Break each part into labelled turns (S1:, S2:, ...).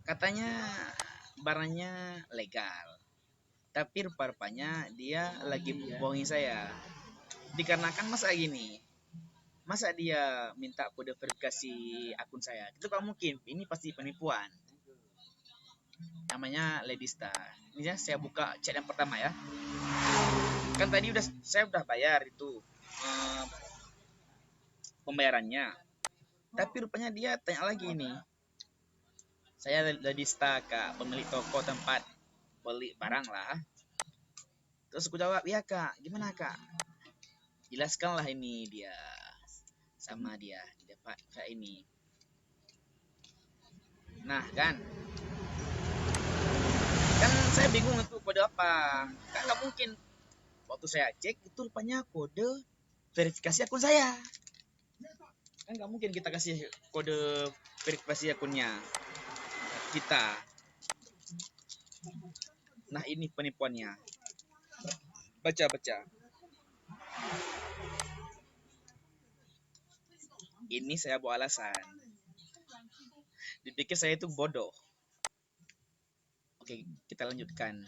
S1: Katanya barangnya legal, tapi rupa-rupanya dia lagi bohongin saya. Dikarenakan masa gini, masa dia minta kode verifikasi akun saya? Itu gak mungkin, ini pasti penipuan. Namanya Lady Star. Ini ya, saya buka chat yang pertama ya. Kan tadi saya udah bayar itu pembayarannya. Tapi rupanya dia tanya lagi ini. Saya Lady Star, Kak, pemilik toko tempat beli barang lah. Terus aku jawab, "Iya, Kak. Gimana, Kak?" Jelaskanlah ini dia sama dia dapat kayak ini. Nah, kan saya bingung itu kode apa. Kan nggak mungkin. Waktu saya cek itu rupanya kode verifikasi akun saya. Kan nggak mungkin kita kasih kode verifikasi akunnya kita. Nah, ini penipuannya. Baca. Ini saya bawa alasan. Dipikir saya itu bodoh. Oke, kita lanjutkan.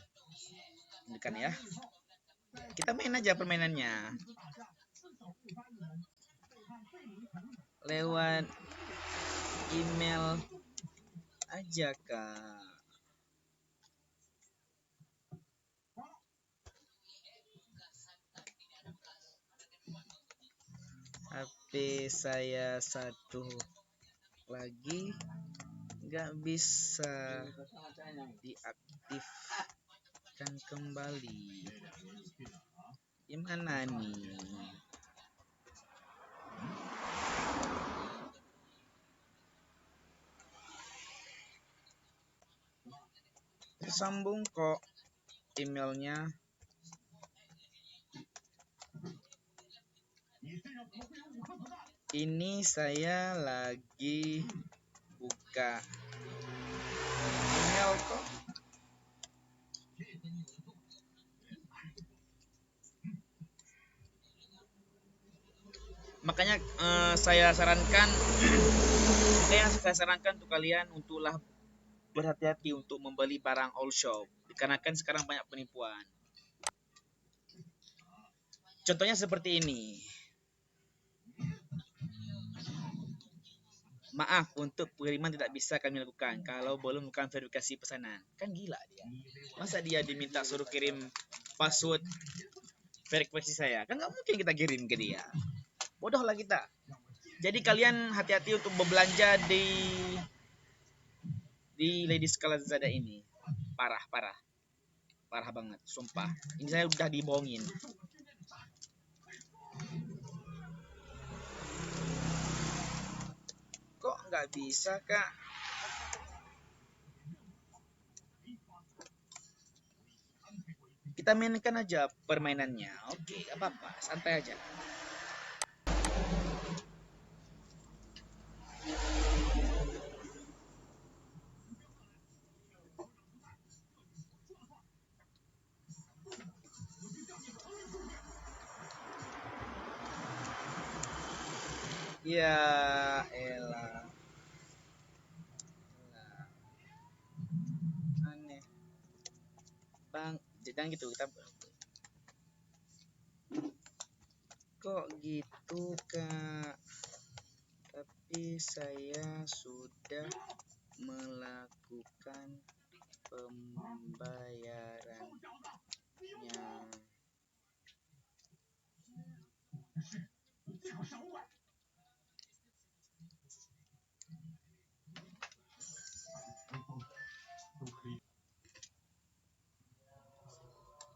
S1: Lanjutkan ya. Kita main aja permainannya. Lewat email aja, Kak. HP saya satu lagi nggak bisa diaktifkan kembali. Gimana nih? Tersambung kok emailnya. Ini saya lagi buka email kok. Makanya saya sarankan untuk kalian untuklah berhati-hati untuk membeli barang all shop, dikarenakan sekarang banyak penipuan. Contohnya seperti ini. Maaf, untuk pengiriman tidak bisa kami lakukan kalau belum melakukan verifikasi pesanan. Kan gila dia. Masa dia diminta suruh kirim password verifikasi saya? Kan nggak mungkin kita kirim ke dia. Bodoh lah kita. Jadi kalian hati-hati untuk berbelanja di Ladies Lazada ini. Parah banget, sumpah. Ini saya udah dibohongin. Kok nggak bisa, Kak? Kita mainkan aja permainannya. Oke, gak apa-apa, santai aja. Ya elah. Aneh. Bang, jangan gitu, kita kok gitu, Kak? Tapi saya sudah melakukan pembayarannya.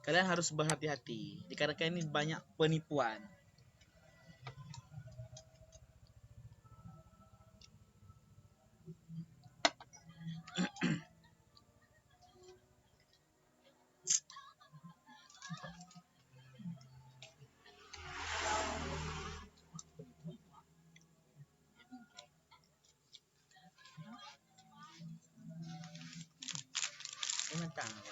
S1: Kalian harus berhati-hati, dikarenakan ini banyak penipuan. Ini tahu.